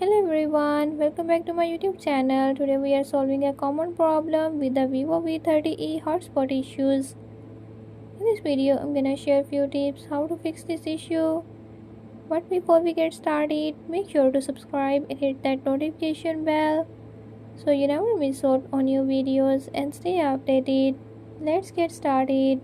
Hello everyone, welcome back to my YouTube channel. Today we are solving a common problem with the Vivo V30e hotspot issues. In this video, I'm gonna share a few tips how to fix this issue. But before we get started, make sure to subscribe and hit that notification bell so you never miss out on new videos and stay updated. Let's get started.